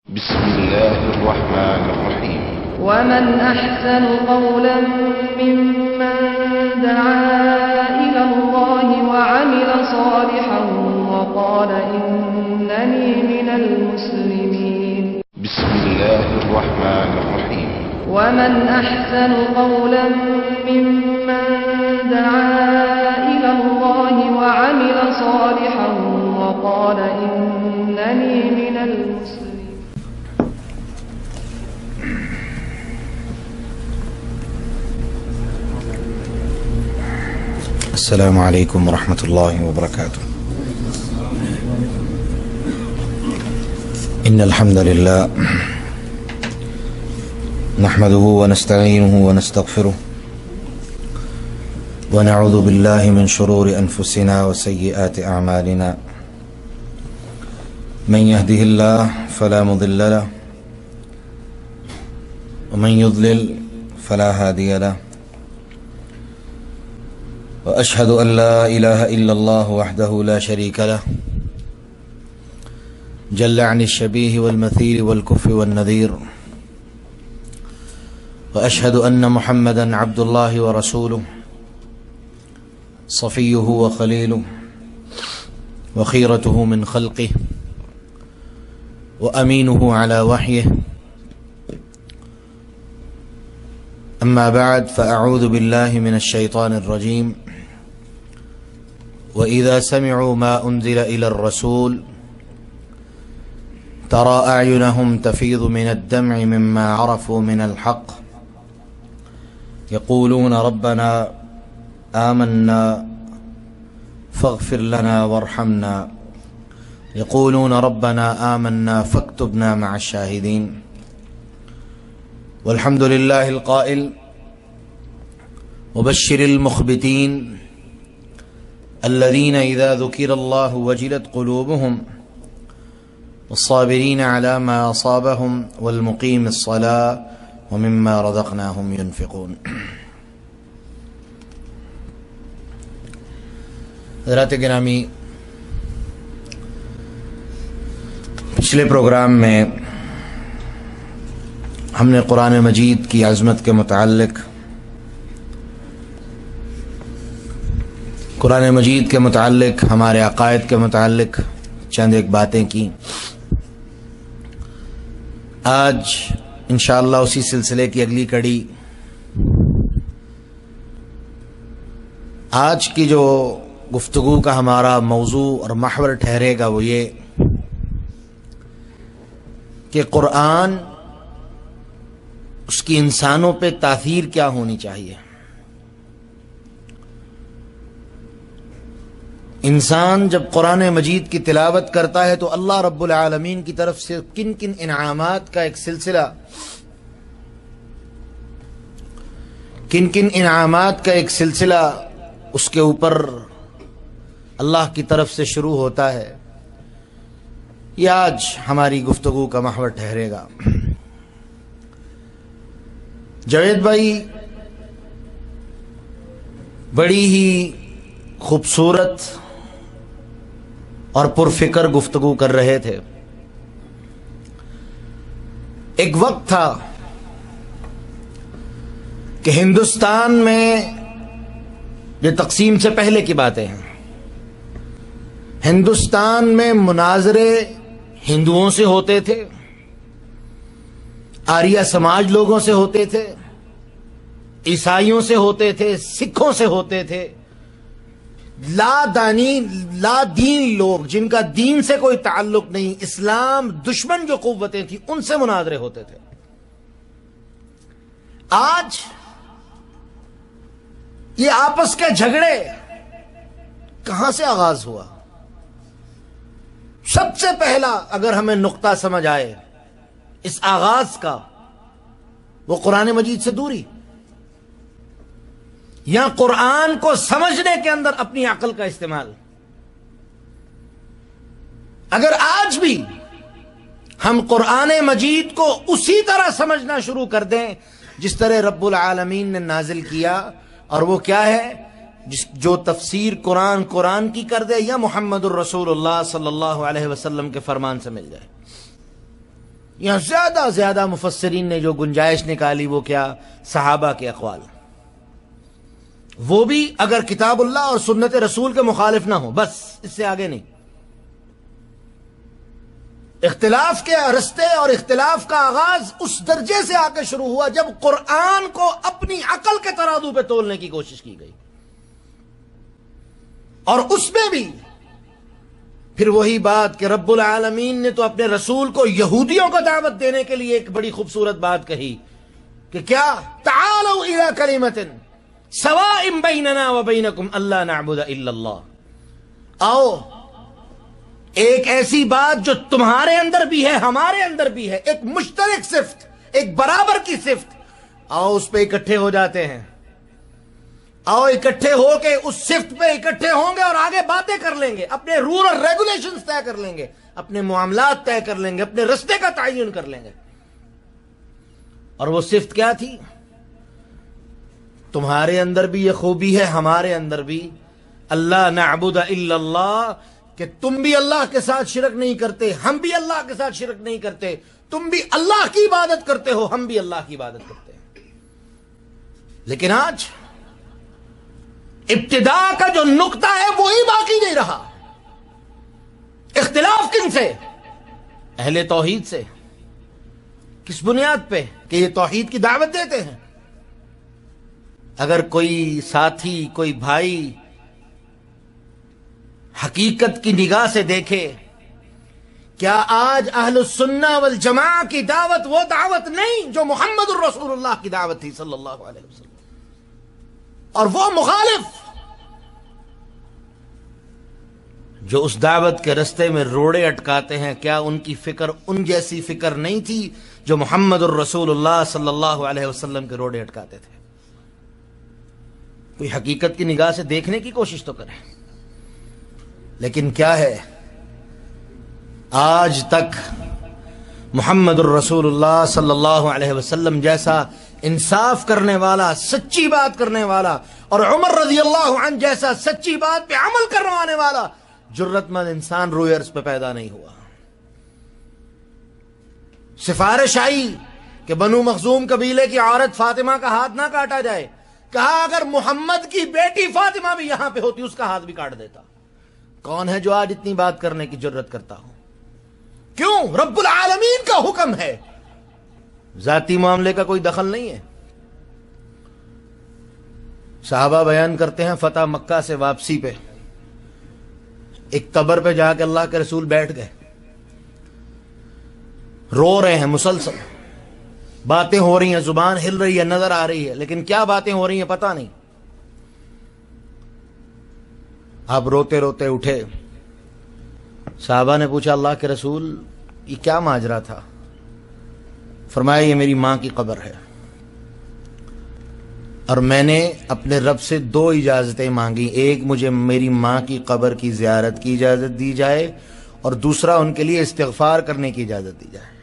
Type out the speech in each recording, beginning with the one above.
بسم الله الرحمن الرحيم. ومن أحسن قولا ممن دعا إلى الله وعمل صالحا وقال إنني من المسلمين. بسم الله الرحمن الرحيم. ومن أحسن قولا ممن دعا إلى الله وعمل صالحا وقال إنني من المسلمين. السلام علیکم ورحمۃ اللہ وبرکاتہ. ان الحمد للہ نحمده ونستعینه ونستغفره ونعوذ باللہ من شرور انفسنا وسیئات اعمالنا. من يهده الله فلا مضل له ومن يضلل فلا هادي له. وأشهد أن لا إله إلا الله وحده لا شريك له جل عن الشبيه والمثيل والكفء والنذير. وأشهد أن محمدا عبد الله ورسوله صفيه وخليله وخيرته من خلقه وأمينه على وحيه. أما بعد فأعوذ بالله من الشيطان الرجيم. وإذا سمعوا ما أنزل إلى الرسول ترى أعينهم تفيض من الدمع مما عرفوا من الحق يقولون ربنا آمنا فاغفر لنا وارحمنا يقولون ربنا آمنا فاكتبنا مع الشاهدين. والحمد لله القائل وبشر المخبتين الذين إذا ذكر الله وجلت قلوبهم والصابرين على ما أصابهم والمقيم الصلاة ومما رزقناهم ينفقون. حضرات گرامی، پچھلے پروگرام میں ہم نے قرآن مجید کی عظمت کے متعلق، قرآن مجید کے متعلق، ہمارے عقائد کے متعلق چند ایک باتیں کی. آج انشاءاللہ اسی سلسلے کی اگلی کڑی، آج کی جو گفتگو کا ہمارا موضوع اور محور ٹھہرے گا وہ یہ کہ قرآن، اس کی انسانوں پہ تاثیر کیا ہونی چاہیے. انسان جب قرآن مجید کی تلاوت کرتا ہے تو اللہ رب العالمین کی طرف سے کن کن انعامات کا ایک سلسلہ، اس کے اوپر اللہ کی طرف سے شروع ہوتا ہے. یہ آج ہماری گفتگو کا محور ٹھہرے گا. جاوید بھائی بڑی ہی خوبصورت اور پرفکر گفتگو کر رہے تھے. ایک وقت تھا کہ ہندوستان میں، یہ تقسیم سے پہلے کی باتیں ہیں، ہندوستان میں مناظرے ہندوؤں سے ہوتے تھے، آریہ سماج لوگوں سے ہوتے تھے، عیسائیوں سے ہوتے تھے، سکھوں سے ہوتے تھے. لا دین لوگ جن کا دین سے کوئی تعلق نہیں، اسلام دشمن جو قوتیں تھیں، ان سے مناظرے ہوتے تھے. آج یہ آپس کے جھگڑے کہاں سے آغاز ہوا؟ سب سے پہلا اگر ہمیں نقطہ سمجھ آئے اس آغاز کا، وہ قرآن مجید سے دوری، یا قرآن کو سمجھنے کے اندر اپنی عقل کا استعمال. اگر آج بھی ہم قرآن مجید کو اسی طرح سمجھنا شروع کر دیں جس طرح رب العالمین نے نازل کیا، اور وہ کیا ہے، جو تفسیر قرآن کی کر دے یا محمد الرسول اللہ صلی اللہ علیہ وسلم کے فرمان سے مل جائے، یہاں زیادہ مفسرین نے جو گنجائش نکالی وہ کیا؟ صحابہ کے اقوال، وہ بھی اگر کتاب اللہ اور سنت رسول کے مخالف نہ ہو، بس اس سے آگے نہیں۔ اختلاف کے رستے اور اختلاف کا آغاز اس درجے سے آ کے شروع ہوا جب قرآن کو اپنی عقل کے ترازو پہ تولنے کی کوشش کی گئی، اور اس میں بھی پھر وہی بات کہ رب العالمین نے تو اپنے رسول کو یہودیوں کو دعوت دینے کے لیے ایک بڑی خوبصورت بات کہی کہ کیا؟ تعالوا الی کلمۃ سواء بیننا وبینکم الا نعبد الا اللہ، آؤ ایک ایسی بات جو تمہارے اندر بھی ہے ہمارے اندر بھی ہے، ایک مشترک صفت، ایک برابر کی صفت، آؤ اس پہ اکٹھے ہو جاتے ہیں، آؤ اکٹھے ہو کے اس صفت پہ اکٹھے ہوں گے اور آگے باتیں کر لیں گے، اپنے رول اور ریگولیشنز طے کر لیں گے، اپنے معاملات طے کر لیں گے، اپنے رستے کا تعین کر لیں گے۔ اور وہ صفت کیا تھی؟ تمہارے اندر بھی یہ خوبی ہے، ہمارے اندر بھی، اللہ نعبد الا اللہ، کہ تم بھی اللہ کے ساتھ شرک نہیں کرتے، ہم بھی اللہ کے ساتھ شرک نہیں کرتے، تم بھی اللہ کی عبادت کرتے ہو، ہم بھی اللہ کی عبادت کرتے ہیں۔ لیکن آج ابتدا کا جو نقطہ ہے وہی باقی نہیں رہا۔ اختلاف کن سے؟ اہل توحید سے۔ کس بنیاد پہ؟ کہ یہ توحید کی دعوت دیتے ہیں۔ اگر کوئی ساتھی، کوئی بھائی حقیقت کی نگاہ سے دیکھے، کیا آج اہل السنہ والجماعہ کی دعوت وہ دعوت نہیں جو محمد الرسول اللہ کی دعوت تھی صلی اللہ علیہ وسلم، اور وہ مخالف جو اس دعوت کے رستے میں روڑے اٹکاتے ہیں، کیا ان کی فکر ان جیسی فکر نہیں تھی جو محمد الرسول اللہ صلی اللہ علیہ وسلم کے روڑے اٹکاتے تھے؟ کوئی حقیقت کی نگاہ سے دیکھنے کی کوشش تو کرے۔ لیکن کیا ہے، آج تک محمد الرسول اللہ صلی اللہ علیہ وسلم جیسا انصاف کرنے والا، سچی بات کرنے والا، اور عمر رضی اللہ عنہ جیسا سچی بات پہ عمل کروانے والا جرت مند انسان روئے ارض پہ پیدا نہیں ہوا۔ سفارش آئی کہ بنو مخزوم قبیلے کی عورت فاطمہ کا ہاتھ نہ کاٹا جائے، کہا اگر محمد کی بیٹی فاطمہ بھی یہاں پہ ہوتی اس کا ہاتھ بھی کاٹ دیتا۔ کون ہے جو آج اتنی بات کرنے کی جرت کرتا ہو؟ کیوں؟ رب العالمین کا حکم ہے، ذاتی معاملے کا کوئی دخل نہیں ہے۔ صحابہ بیان کرتے ہیں فتح مکہ سے واپسی پہ ایک قبر پہ جا کے اللہ کے رسول بیٹھ گئے، رو رہے ہیں مسلسل، باتیں ہو رہی ہیں، زبان ہل رہی ہے، نظر آ رہی ہے، لیکن کیا باتیں ہو رہی ہیں پتہ نہیں۔ آپ روتے روتے اٹھے، صحابہ نے پوچھا اللہ کے رسول یہ کیا ماجرا تھا؟ فرمایا یہ میری ماں کی قبر ہے، اور میں نے اپنے رب سے دو اجازتیں مانگی، ایک مجھے میری ماں کی قبر کی زیارت کی اجازت دی جائے، اور دوسرا ان کے لیے استغفار کرنے کی اجازت دی جائے۔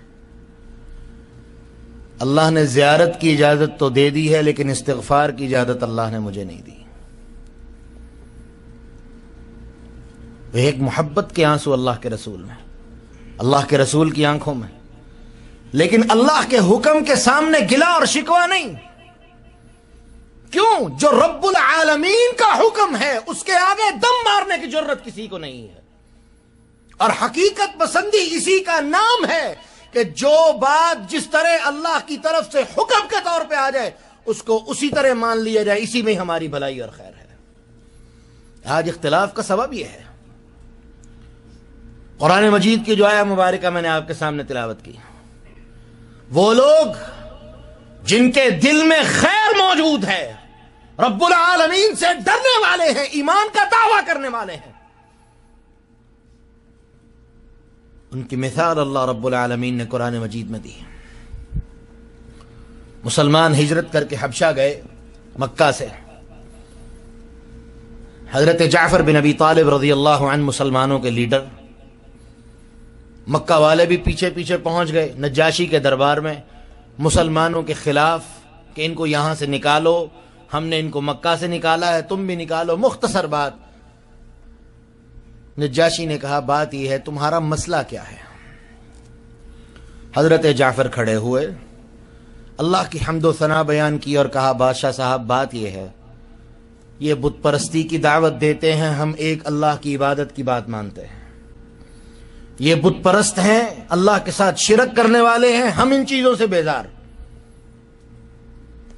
اللہ نے زیارت کی اجازت تو دے دی ہے، لیکن استغفار کی اجازت اللہ نے مجھے نہیں دی۔ ایک محبت کے آنسو اللہ کے رسول میں، اللہ کے رسول کی آنکھوں میں، لیکن اللہ کے حکم کے سامنے گلا اور شکوہ نہیں۔ کیوں؟ جو رب العالمین کا حکم ہے اس کے آگے دم مارنے کی جرت کسی کو نہیں ہے، اور حقیقت پسندی اسی کا نام ہے کہ جو بات جس طرح اللہ کی طرف سے حکم کے طور پہ آ جائے اس کو اسی طرح مان لیا جائے، اسی میں ہماری بھلائی اور خیر ہے۔ آج اختلاف کا سبب یہ ہے۔ قرآن مجید کی جو آیہ مبارکہ میں نے آپ کے سامنے تلاوت کی، وہ لوگ جن کے دل میں خیر موجود ہے، رب العالمین سے ڈرنے والے ہیں، ایمان کا دعویٰ کرنے والے ہیں، ان کی مثال اللہ رب العالمین نے قرآن مجید میں دی۔ مسلمان ہجرت کر کے حبشہ گئے مکہ سے، حضرت جعفر بن ابی طالب رضی اللہ عنہ مسلمانوں کے لیڈر، مکہ والے بھی پیچھے پیچھے پہنچ گئے نجاشی کے دربار میں مسلمانوں کے خلاف کہ ان کو یہاں سے نکالو، ہم نے ان کو مکہ سے نکالا ہے، تم بھی نکالو۔ مختصر بات، نجاشی نے کہا بات یہ ہے تمہارا مسئلہ کیا ہے؟ حضرت جعفر کھڑے ہوئے، اللہ کی حمد و ثنا بیان کی اور کہا بادشاہ صاحب بات یہ ہے، یہ بت پرستی کی دعوت دیتے ہیں، ہم ایک اللہ کی عبادت کی بات مانتے ہیں، یہ بت پرست ہیں، اللہ کے ساتھ شرک کرنے والے ہیں، ہم ان چیزوں سے بیزار۔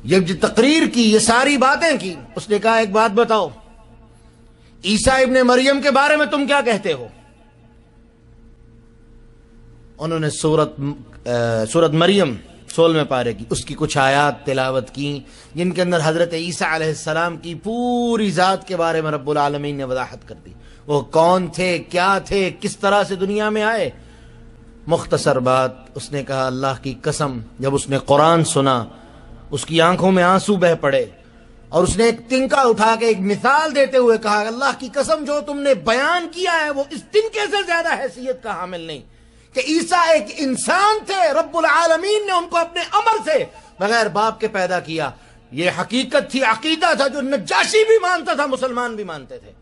یہ جو تقریر کی، یہ ساری باتیں کی، اس نے کہا ایک بات بتاؤ، عیسیٰ ابن مریم کے بارے میں تم کیا کہتے ہو؟ انہوں نے سورت مریم 16 پارے کی اس کی کچھ آیات تلاوت کی، جن کے اندر حضرت عیسیٰ علیہ السلام کی پوری ذات کے بارے میں رب العالمین نے وضاحت کر دی، وہ کون تھے، کیا تھے، کس طرح سے دنیا میں آئے۔ مختصر بات، اس نے کہا اللہ کی قسم، جب اس نے قرآن سنا اس کی آنکھوں میں آنسو بہ پڑے، اور اس نے ایک تنکا اٹھا کے ایک مثال دیتے ہوئے کہا اللہ کی قسم جو تم نے بیان کیا ہے وہ اس تنکے سے زیادہ حیثیت کا حامل نہیں، کہ عیسیٰ ایک انسان تھے، رب العالمین نے ان کو اپنے امر سے بغیر باپ کے پیدا کیا، یہ حقیقت تھی، عقیدہ تھا جو نجاشی بھی مانتا تھا، مسلمان بھی مانتے تھے۔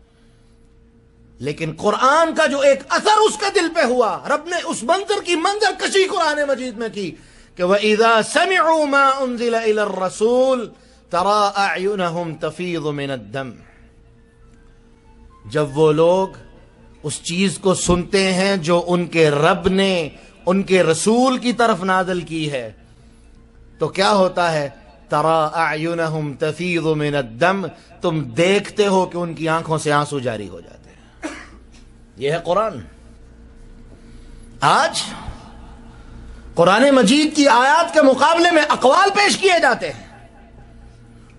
لیکن قرآن کا جو ایک اثر اس کے دل پہ ہوا، رب نے اس منظر کی منظر کشی قرآن مجید میں کی کہ وَإِذَا سَمِعُوا مَا أُنزِلَ إِلَى الرَّسُولِ تَرَىٰ أَعْيُنَهُمْ تَفِيضُ مِنَ الدَّمْعِ، جب وہ لوگ اس چیز کو سنتے ہیں جو ان کے رب نے ان کے رسول کی طرف نازل کی ہے تو کیا ہوتا ہے؟ تَرَىٰ أَعْيُنَهُمْ تَفِيضُ مِنَ الدَّمْعِ، تم دیکھتے ہو کہ ان کی آنکھوں سے آنسو جاری ہو جاتے ہیں۔ یہ ہے قرآن۔ آج قرآن مجید کی آیات کے مقابلے میں اقوال پیش کیے جاتے ہیں،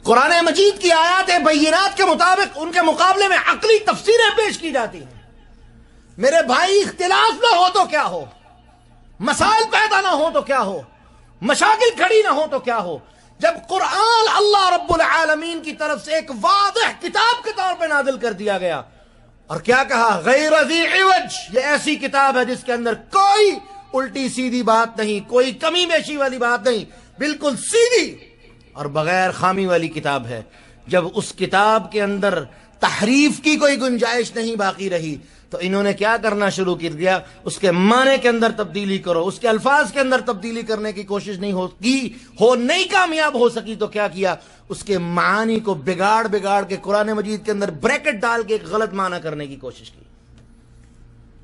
قرآن مجید کی آیات بینات کے مطابق ان کے مقابلے میں عقلی تفسیریں پیش کی جاتی ہیں۔ میرے بھائی، اختلاف نہ ہو تو کیا ہو، مسائل پیدا نہ ہو تو کیا ہو، مشاکل کھڑی نہ ہو تو کیا ہو، جب قرآن اللہ رب العالمین کی طرف سے ایک واضح کتاب کے طور پہ نازل کر دیا گیا، اور کیا کہا؟ غیر ذی عوج، یہ ایسی کتاب ہے جس کے اندر کوئی الٹی سیدھی بات نہیں، کوئی کمی بیشی والی بات نہیں، بالکل سیدھی اور بغیر خامی والی کتاب ہے۔ جب اس کتاب کے اندر تحریف کی کوئی گنجائش نہیں باقی رہی تو انہوں نے کیا کرنا شروع کر دیا؟ اس کے معنی کے اندر تبدیلی کرو، اس کے الفاظ کے اندر تبدیلی کرنے کی کوشش نہیں کامیاب ہو سکی تو کیا کیا؟ اس کے معانی کو بگاڑ کے قرآن مجید کے اندر بریکٹ ڈال کے ایک غلط معنی کرنے کی کوشش کی۔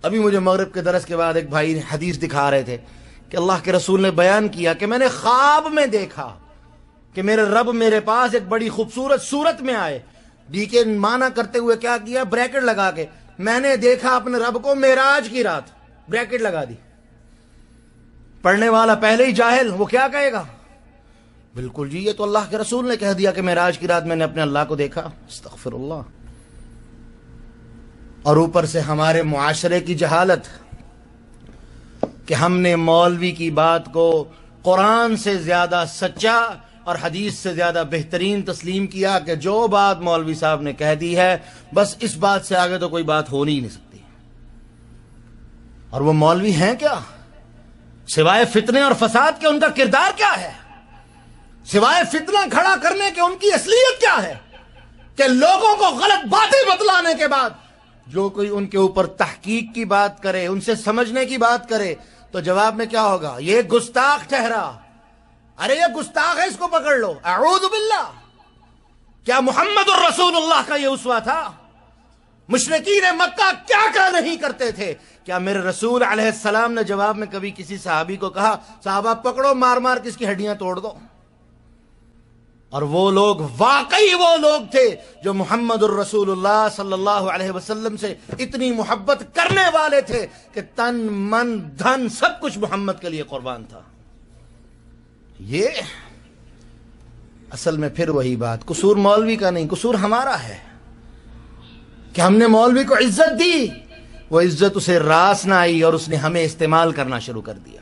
ابھی مجھے مغرب کے درس کے بعد ایک بھائی حدیث دکھا رہے تھے کہ اللہ کے رسول نے بیان کیا کہ میں نے خواب میں دیکھا کہ میرے رب میرے پاس ایک بڑی خوبصورت صورت میں آئے، ڈی کے معنی کرتے ہوئے کیا کیا؟ بریکٹ لگا کے، میں نے دیکھا اپنے رب کو معراج کی رات، بریکٹ لگا دی۔ پڑھنے والا پہلے ہی جاہل، وہ کیا کہے گا؟ بالکل جی، یہ تو اللہ کے رسول نے کہہ دیا کہ معراج کی رات میں نے اپنے اللہ کو دیکھا، استغفر اللہ۔ اور اوپر سے ہمارے معاشرے کی جہالت کہ ہم نے مولوی کی بات کو قرآن سے زیادہ سچا اور حدیث سے زیادہ بہترین تسلیم کیا کہ جو بات مولوی صاحب نے کہہ دی ہے بس اس بات سے آگے تو کوئی بات ہو نہیں سکتی۔ اور وہ مولوی ہیں کیا؟ سوائے فتنے اور فساد کے ان کا کردار کیا ہے؟ سوائے فتنہ کھڑا کرنے کے ان کی اصلیت کیا ہے؟ کہ لوگوں کو غلط باتیں بتلانے کے بعد جو کوئی ان کے اوپر تحقیق کی بات کرے، ان سے سمجھنے کی بات کرے تو جواب میں کیا ہوگا؟ یہ گستاخ ٹھہرا، ارے یہ گستاخ ہے، اس کو پکڑ لو، اعوذ باللہ۔ کیا محمد الرسول اللہ کا یہ اسوہ تھا؟ مشرکین مکہ کیا نہیں کرتے تھے؟ کیا میرے رسول علیہ السلام نے جواب میں کبھی کسی صحابی کو کہا صحابہ پکڑو مار مار کے اس کی ہڈیاں توڑ دو؟ اور وہ لوگ واقعی وہ لوگ تھے جو محمد الرسول اللہ صلی اللہ علیہ وسلم سے اتنی محبت کرنے والے تھے کہ تن من دھن سب کچھ محمد کے لیے قربان تھا۔ یہ اصل میں پھر وہی بات، قصور مولوی کا نہیں، قصور ہمارا ہے کہ ہم نے مولوی کو عزت دی، وہ عزت اسے راس نہ آئی اور اس نے ہمیں استعمال کرنا شروع کر دیا،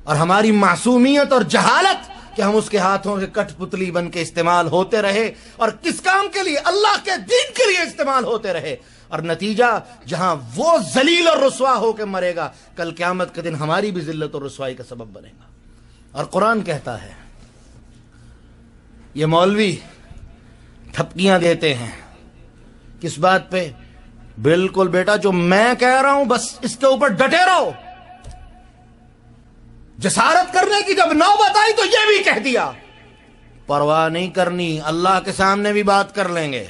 اور ہماری معصومیت اور جہالت کہ ہم اس کے ہاتھوں سے کٹ پتلی بن کے استعمال ہوتے رہے، اور کس کام کے لیے؟ اللہ کے دین کے لیے استعمال ہوتے رہے، اور نتیجہ جہاں وہ ذلیل اور رسوا ہو کے مرے گا، کل قیامت کے دن ہماری بھی ذلت اور رسوائی کا سبب بنے گا۔ اور قرآن کہتا ہے، یہ مولوی تھپکیاں دیتے ہیں کس بات پہ؟ بالکل بیٹا جو میں کہہ رہا ہوں بس اس کے اوپر ڈٹے رہو، جسارت کرنے کی جب نوبت آئی تو یہ بھی کہہ دیا پرواہ نہیں کرنی، اللہ کے سامنے بھی بات کر لیں گے۔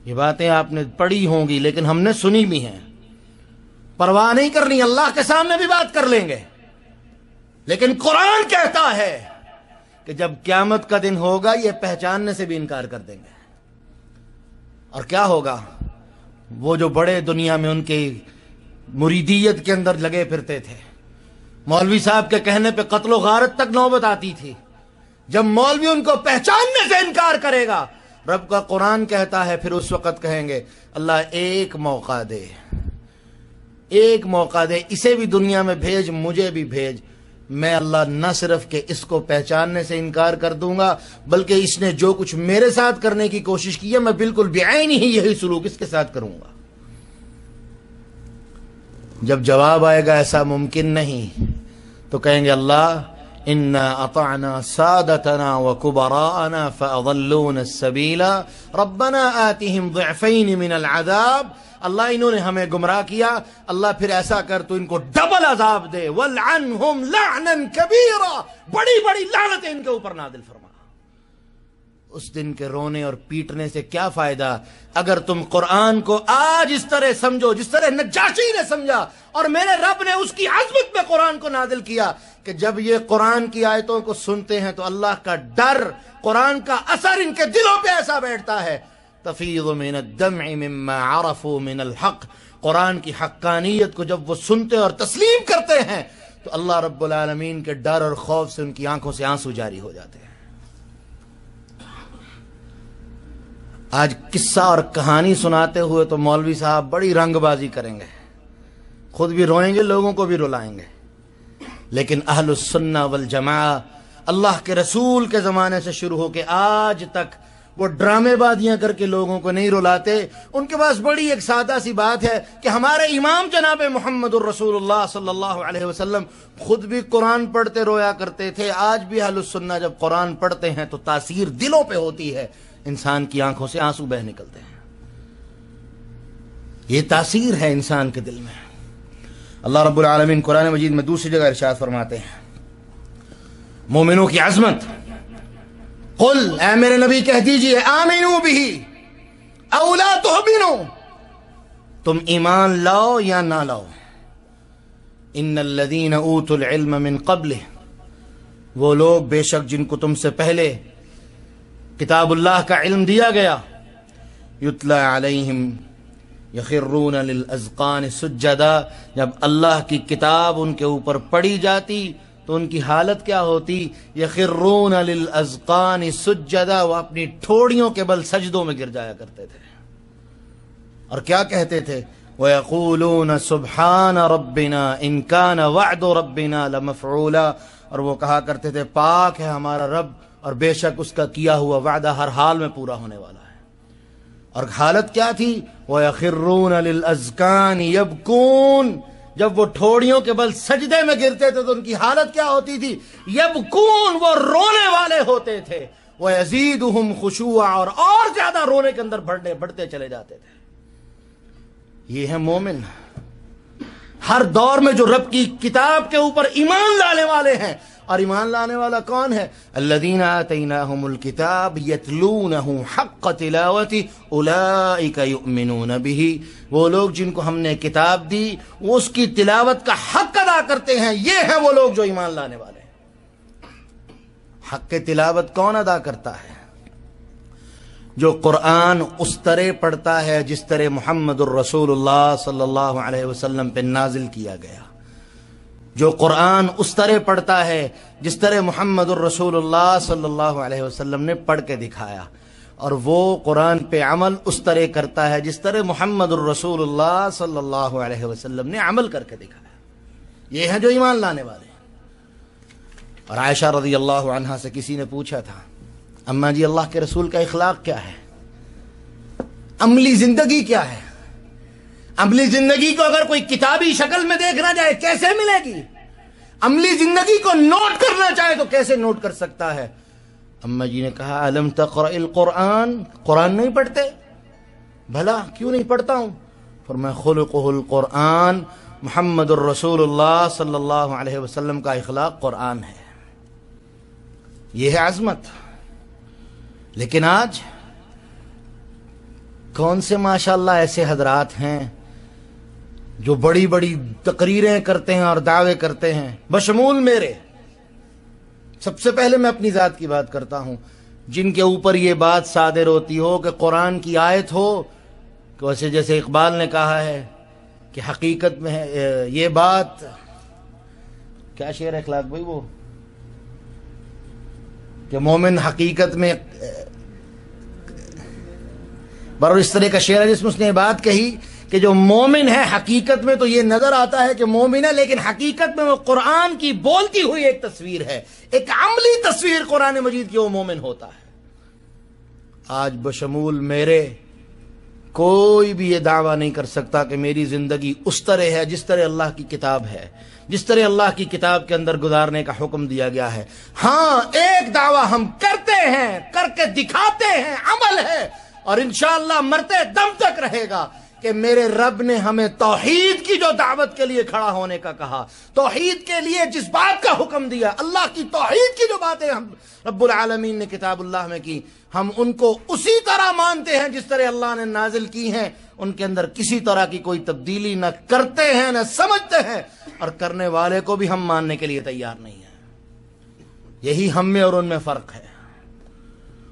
یہ باتیں آپ نے پڑھی ہوں گی لیکن ہم نے سنی بھی ہیں۔ پرواہ نہیں کرنی، اللہ کے سامنے بھی بات کر لیں گے۔ لیکن قرآن کہتا ہے کہ جب قیامت کا دن ہوگا یہ پہچاننے سے بھی انکار کر دیں گے۔ اور کیا ہوگا؟ وہ جو بڑے دنیا میں ان کی مریدیت کے اندر لگے پھرتے تھے، مولوی صاحب کے کہنے پہ قتل و غارت تک نوبت آتی تھی، جب مولوی ان کو پہچاننے سے انکار کرے گا، رب کا قرآن کہتا ہے پھر اس وقت کہیں گے اللہ ایک موقع دے، ایک موقع دے، اسے بھی دنیا میں بھیج، مجھے بھی بھیج۔ میں اللہ نہ صرف کہ اس کو پہچاننے سے انکار کر دوں گا بلکہ اس نے جو کچھ میرے ساتھ کرنے کی کوشش کی ہے میں بالکل بعین ہی یہی سلوک اس کے ساتھ کروں گا۔ جب جواب آئے گا ایسا ممکن نہیں تو کہیں گے اللہ انا اطعنا سادتنا وكبراءنا فاضلونا السبيل ربنا آتهم ضعفين من العذاب، اللہ انہوں نے ہمیں گمراہ کیا، اللہ پھر ایسا کر تو ان کو ڈبل عذاب دے، والعنهم لعنا كبيرا، بڑی بڑی لعنتیں ان کے اوپر نازل فرما۔ اس دن کے رونے اور پیٹنے سے کیا فائدہ اگر تم قرآن کو آج اس طرح سمجھو جس طرح نجاشی نے سمجھا، اور میرے رب نے اس کی عظمت میں قرآن کو نازل کیا کہ جب یہ قرآن کی آیتوں کو سنتے ہیں تو اللہ کا ڈر، قرآن کا اثر ان کے دلوں پہ ایسا بیٹھتا ہے تفیض من الدمع مما عرفوا من الحق، قرآن کی حقانیت کو جب وہ سنتے اور تسلیم کرتے ہیں تو اللہ رب العالمین کے ڈر اور خوف سے ان کی آنکھوں سے آنسو جاری ہو جاتے ہیں۔ آج قصہ اور کہانی سناتے ہوئے تو مولوی صاحب بڑی رنگ بازی کریں گے، خود بھی روئیں گے، لوگوں کو بھی رلائیں گے، لیکن اہل السنہ والجماعہ اللہ کے رسول کے زمانے سے شروع ہو کے آج تک وہ ڈرامے بازیاں کر کے لوگوں کو نہیں رلاتے۔ ان کے پاس بڑی ایک سادہ سی بات ہے کہ ہمارے امام جناب محمد الرسول اللہ صلی اللہ علیہ وسلم خود بھی قرآن پڑھتے رویا کرتے تھے، آج بھی اہل السنہ جب قرآن پڑھتے ہیں تو تاثیر دلوں پہ ہوتی ہے، انسان کی آنکھوں سے آنسو بہہ نکلتے ہیں۔ یہ تاثیر ہے انسان کے دل میں۔ اللہ رب العالمین قرآن مجید میں دوسری جگہ ارشاد فرماتے ہیں مومنوں کی عظمت، قل اے میرے نبی کہہ دیجئے آمنوا بہ او لا تؤمنوا، تم ایمان لاؤ یا نہ لاؤ، ان الذین اوتوا العلم من قبلہ، وہ لوگ بے شک جن کو تم سے پہلے کتاب اللہ کا علم دیا گیا، یتلی علیہم یخرون للاذقان سجدا، جب اللہ کی کتاب ان کے اوپر پڑھی جاتی تو ان کی حالت کیا ہوتی؟ یخرون للاذقان سجدا، وہ اپنی ٹھوڑیوں کے بل سجدوں میں گر جایا کرتے تھے، اور کیا کہتے تھے؟ وَيَقُولُونَ سُبْحَانَ رَبِّنَا إِن كَانَ وَعْدُ رَبِّنَا لَمَفْعُولًا، اور وہ کہا کرتے تھے پاک ہے ہمارا رب اور بے شک اس کا کیا ہوا وعدہ ہر حال میں پورا ہونے والا ہے۔ اور حالت کیا تھی؟ وَيَخِرُّونَ لِلْأَذْقَانِ يَبْكُونَ، جب وہ ٹھوڑیوں کے بل سجدے میں گرتے تھے تو ان کی حالت کیا ہوتی تھی؟ یبکون، وہ رونے والے ہوتے تھے، وَيَزِيدُهُمْ خُشُوعًا، اور زیادہ رونے کے اندر بڑھتے چلے جاتے تھے۔ یہ ہے مومن، ہر دور میں جو رب کی کتاب کے اوپر ایمان لانے والے ہیں۔ اور ایمان لانے والا کون ہے؟ الذین آتیناہم الکتاب یتلونہ حق تلاوتہ اولئک یؤمنون بہ، وہ لوگ جن کو ہم نے کتاب دی وہ اس کی تلاوت کا حق ادا کرتے ہیں، یہ ہیں وہ لوگ جو ایمان لانے والے ہیں۔ حق تلاوت کون ادا کرتا ہے؟ جو قرآن اس طرح پڑھتا ہے جس طرح محمد الرسول اللہ صلی اللہ علیہ وسلم پہ نازل کیا گیا، جو قرآن اس طرح پڑھتا ہے جس طرح محمد الرسول اللہ صلی اللہ علیہ وسلم نے پڑھ کے دکھایا، اور وہ قرآن پہ عمل اس طرح کرتا ہے جس طرح محمد الرسول اللہ صلی اللہ علیہ وسلم نے عمل کر کے دکھایا، یہ ہیں جو ایمان لانے والے ہیں۔ اور عائشہ رضی اللہ عنہا سے کسی نے پوچھا تھا اماں جی اللہ کے رسول کا اخلاق کیا ہے، عملی زندگی کیا ہے؟ عملی زندگی کو اگر کوئی کتابی شکل میں دیکھنا چاہے کیسے ملے گی؟ عملی زندگی کو نوٹ کرنا چاہے تو کیسے نوٹ کر سکتا ہے؟ اماں جی نے کہا الم تقرأ القرآن، قرآن نہیں پڑھتے؟ بھلا کیوں نہیں پڑھتا ہوں؟ فرمایا خلقہ القرآن محمد الرسول اللہ صلی اللہ علیہ وسلم کا اخلاق قرآن ہے، یہ ہے عظمت۔ لیکن آج کون سے ماشاءاللہ ایسے حضرات ہیں جو بڑی بڑی تقریریں کرتے ہیں اور دعوے کرتے ہیں، بشمول میرے۔ سب سے پہلے میں اپنی ذات کی بات کرتا ہوں، جن کے اوپر یہ بات صادر ہوتی ہو کہ قرآن کی آیت ہو کہ ویسے جیسے اقبال نے کہا ہے کہ حقیقت میں ہے یہ بات، کیا شعر ہے اخلاق بھائی وہ، کہ مومن حقیقت میں برابر اس طرح کا شعر ہے جس میں اس نے یہ بات کہی کہ جو مومن ہے حقیقت میں تو یہ نظر آتا ہے کہ مومن ہے، لیکن حقیقت میں وہ قرآن کی بولتی ہوئی ایک تصویر ہے، ایک عملی تصویر قرآن مجید کی، وہ مومن ہوتا ہے۔ آج بشمول میرے کوئی بھی یہ دعویٰ نہیں کر سکتا کہ میری زندگی اس طرح ہے جس طرح اللہ کی کتاب ہے، جس طرح اللہ کی کتاب کے اندر گزارنے کا حکم دیا گیا ہے۔ ہاں ایک دعویٰ ہم کرتے ہیں، کر کے دکھاتے ہیں، عمل ہے، اور انشاءاللہ مرتے دم تک رہے گا کہ میرے رب نے ہمیں توحید کی جو دعوت کے لیے کھڑا ہونے کا کہا، توحید کے لیے جس بات کا حکم دیا، اللہ کی توحید کی جو باتیں ہم رب العالمین نے کتاب اللہ میں کی، ہم ان کو اسی طرح مانتے ہیں جس طرح اللہ نے نازل کی ہیں، ان کے اندر کسی طرح کی کوئی تبدیلی نہ کرتے ہیں نہ سمجھتے ہیں، اور کرنے والے کو بھی ہم ماننے کے لیے تیار نہیں ہیں۔ یہی ہم میں اور ان میں فرق ہے۔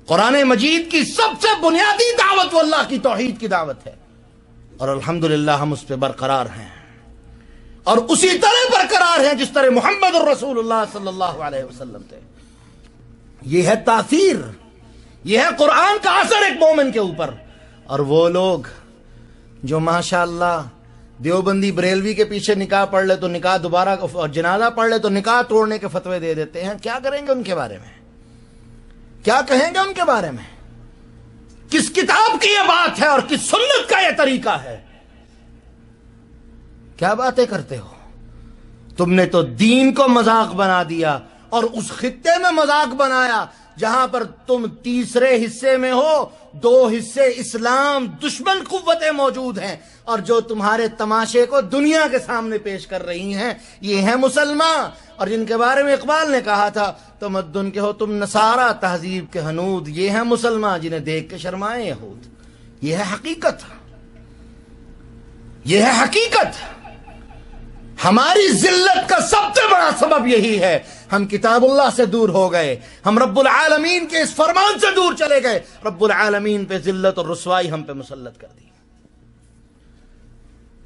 قرآن مجید کی سب سے بنیادی دعوت وہ اللہ کی توحید کی دعوت ہے، اور الحمدللہ ہم اس پہ برقرار ہیں، اور اسی طرح برقرار ہیں جس طرح محمد الرسول اللہ صلی اللہ علیہ وسلم تھے۔ یہ ہے تاثیر، یہ ہے قرآن کا اثر ایک مومن کے اوپر۔ اور وہ لوگ جو ماشاءاللہ دیوبندی بریلوی کے پیچھے نکاح پڑھ لے تو نکاح دوبارہ، اور جنازہ پڑھ لے تو نکاح توڑنے کے فتوے دے دیتے ہیں، کیا کریں گے ان کے بارے میں؟ کیا کہیں گے ان کے بارے میں؟ کس کتاب کی یہ بات ہے اور کس سنت کا یہ طریقہ ہے؟ کیا باتیں کرتے ہو؟ تم نے تو دین کو مذاق بنا دیا، اور اس خطے میں مذاق بنایا جہاں پر تم تیسرے حصے میں ہو، 2 حصے اسلام دشمن قوتیں موجود ہیں، اور جو تمہارے تماشے کو دنیا کے سامنے پیش کر رہی ہیں یہ ہیں مسلمان، اور جن کے بارے میں اقبال نے کہا تھا تمدن کے ہو تم نصارہ، تہذیب کے ہنود، یہ ہیں مسلمان جنہیں دیکھ کے شرمائے یہود۔ یہ ہے حقیقت، یہ ہے حقیقت۔ ہماری ذلت کا سب سے بڑا سبب یہی ہے، ہم کتاب اللہ سے دور ہو گئے، ہم رب العالمین کے اس فرمان سے دور چلے گئے، رب العالمین پہ ذلت اور رسوائی ہم پہ مسلط کر دی۔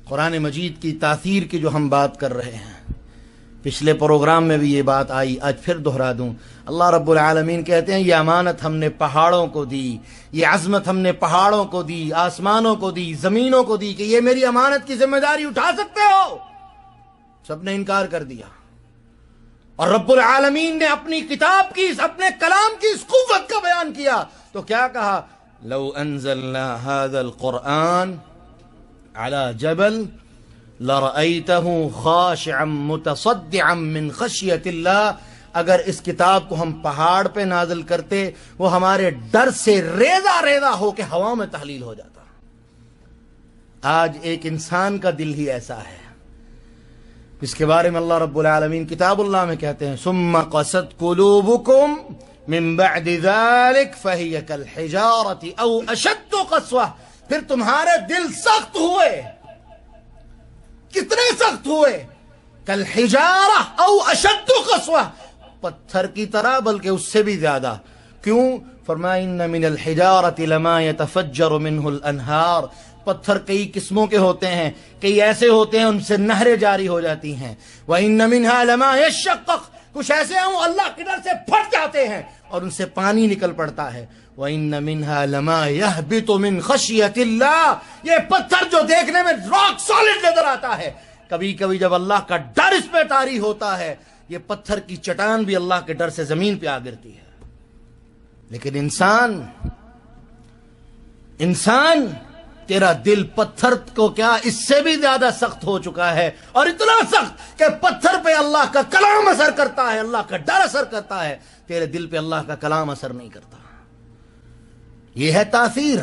قرآن مجید کی تاثیر کی جو ہم بات کر رہے ہیں، پچھلے پروگرام میں بھی یہ بات آئی، آج پھر دہرا دوں۔ اللہ رب العالمین کہتے ہیں یہ امانت ہم نے پہاڑوں کو دی، یہ عظمت ہم نے پہاڑوں کو دی، آسمانوں کو دی، زمینوں کو دی کہ یہ میری امانت کی ذمہ داری اٹھا سکتے ہو۔ سب نے انکار کر دیا، اور رب العالمین نے اپنی کتاب کی، اپنے کلام کی اس قوت کا بیان کیا تو کیا کہا؟ لو انزلنا هذا القرآن على جبل لرأيته خاشعا متصدعا من خشية الله، اگر اس کتاب کو ہم پہاڑ پہ نازل کرتے وہ ہمارے ڈر سے ریزہ ریزہ ہو کے ہوا میں تحلیل ہو جاتا۔ آج ایک انسان کا دل ہی ایسا ہے، اس کے بارے میں اللہ رب العالمین کتاب اللہ میں کہتے ہیں ثم قست قلوبکم من بعد ذلك فهي كالحجارة او اشد قسوة، پھر تمہارے دل سخت ہوئے، کتنے سخت ہوئے؟ کالحجارہ او اشد قسوة، پتھر کی طرح بلکہ اس سے بھی زیادہ۔ کیوں؟ فرمایا ان من الحجارة لما يتفجر منه الانہار، پتھر کئی قسموں کے ہوتے ہیں، کئی ایسے ہوتے ہیں ان سے نہریں جاری ہو جاتی ہیں۔ وَإِنَّ مِنْهَا لَمَا يَشَّقَّقُ، کچھ ایسے ہیں وہ اللہ کے ڈر سے پھٹ جاتے ہیں اور ان سے پانی نکل پڑتا ہے۔ وَإِنَّ مِنْهَا لَمَا يَهْبِطُ مِنْ خَشْيَةِ اللَّهِ، یہ پتھر جو دیکھنے میں راک سالڈ نظر آتا ہے، کبھی کبھی جب اللہ کا ڈر اس پہ طاری ہوتا ہے یہ پتھر کی چٹان بھی اللہ کے ڈر سے زمین پہ آ گرتی ہے۔ لیکن انسان تیرا دل پتھر کو کیا اس سے بھی زیادہ سخت ہو چکا ہے، اور اتنا سخت کہ پتھر پہ اللہ کا کلام اثر کرتا ہے، اللہ کا ڈر اثر کرتا ہے، تیرے دل پہ اللہ کا کلام اثر نہیں کرتا۔ یہ ہے تاثیر۔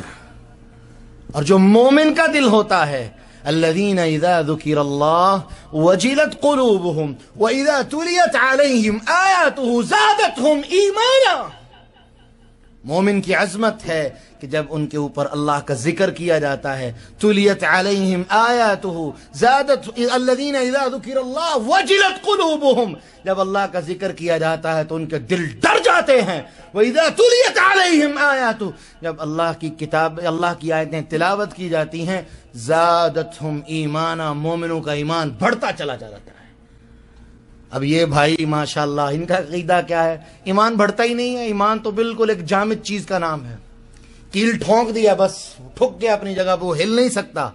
اور جو مومن کا دل ہوتا ہے الذین اذا ذکر اللہ وجلت قلوبہم واذا تلیت علیہم آیاتہ زادتہم ایمانا. مومن کی عظمت ہے کہ جب ان کے اوپر اللہ کا ذکر کیا جاتا ہے تلیت علیہم آیاتہ زادت الذین اذا ذکر اللہ وجلت قلوبہم، جب اللہ کا ذکر کیا جاتا ہے تو ان کے دل ڈر جاتے ہیں. وَإِذَا تُلِيَتْ عَلَيْهِمْ آیاتہ، جب اللہ کی کتاب اللہ کی آیتیں تلاوت کی جاتی ہیں زادتہم ایمانا، مومنوں کا ایمان بڑھتا چلا جاتا ہے. اب یہ بھائی ماشاءاللہ ان کا عقیدہ کیا ہے؟ ایمان بڑھتا ہی نہیں ہے. ایمان تو بالکل ایک جامد چیز کا نام ہے، کیل ٹھونک دیا بس ٹھک گیا اپنی جگہ پہ، وہ ہل نہیں سکتا.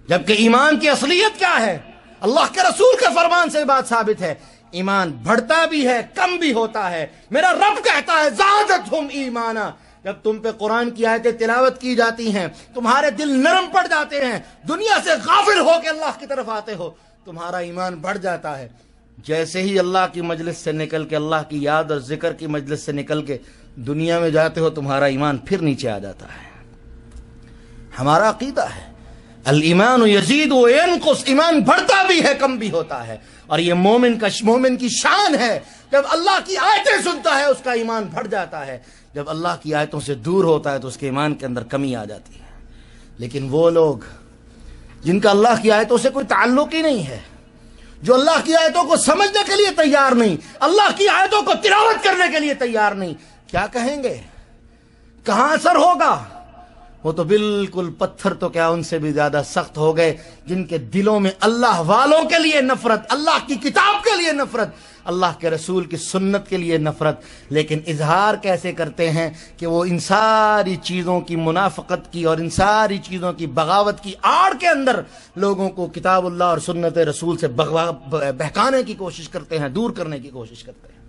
جبکہ ایمان کی اصلیت کیا ہے؟ اللہ کے رسول کے فرمان سے بات ثابت ہے، ایمان بڑھتا بھی ہے کم بھی ہوتا ہے. میرا رب کہتا ہے زادتہم ایمانا. جب تم پہ قرآن کی آیتیں تلاوت کی جاتی ہیں تمہارے دل نرم پڑ جاتے ہیں، دنیا سے غافل ہو کے اللہ کی طرف آتے ہو، تمہارا ایمان بڑھ جاتا ہے. جیسے ہی اللہ کی مجلس سے نکل کے، اللہ کی یاد اور ذکر کی مجلس سے نکل کے دنیا میں جاتے ہو تمہارا ایمان پھر نیچے آ جاتا ہے. ہمارا عقیدہ ہے الایمان یزید و ینقص، ایمان بڑھتا بھی ہے کم بھی ہوتا ہے. اور یہ مومن کی شان ہے، جب اللہ کی آیتیں سنتا ہے اس کا ایمان بڑھ جاتا ہے، جب اللہ کی آیتوں سے دور ہوتا ہے تو اس کے ایمان کے اندر کمی آ جاتی ہے. لیکن وہ لوگ جن کا اللہ کی آیتوں سے کوئی تعلق ہی نہیں ہے، جو اللہ کی آیتوں کو سمجھنے کے لیے تیار نہیں، اللہ کی آیتوں کو تلاوت کرنے کے لیے تیار نہیں، کیا کہیں گے؟ کہاں اثر ہوگا؟ وہ تو بالکل پتھر تو کیا ان سے بھی زیادہ سخت ہو گئے، جن کے دلوں میں اللہ والوں کے لیے نفرت، اللہ کی کتاب کے لیے نفرت، اللہ کے رسول کی سنت کے لیے نفرت، لیکن اظہار کیسے کرتے ہیں کہ وہ ان ساری چیزوں کی منافقت کی اور ان ساری چیزوں کی بغاوت کی آڑ کے اندر لوگوں کو کتاب اللہ اور سنت رسول سے بہکانے کی کوشش کرتے ہیں، دور کرنے کی کوشش کرتے ہیں.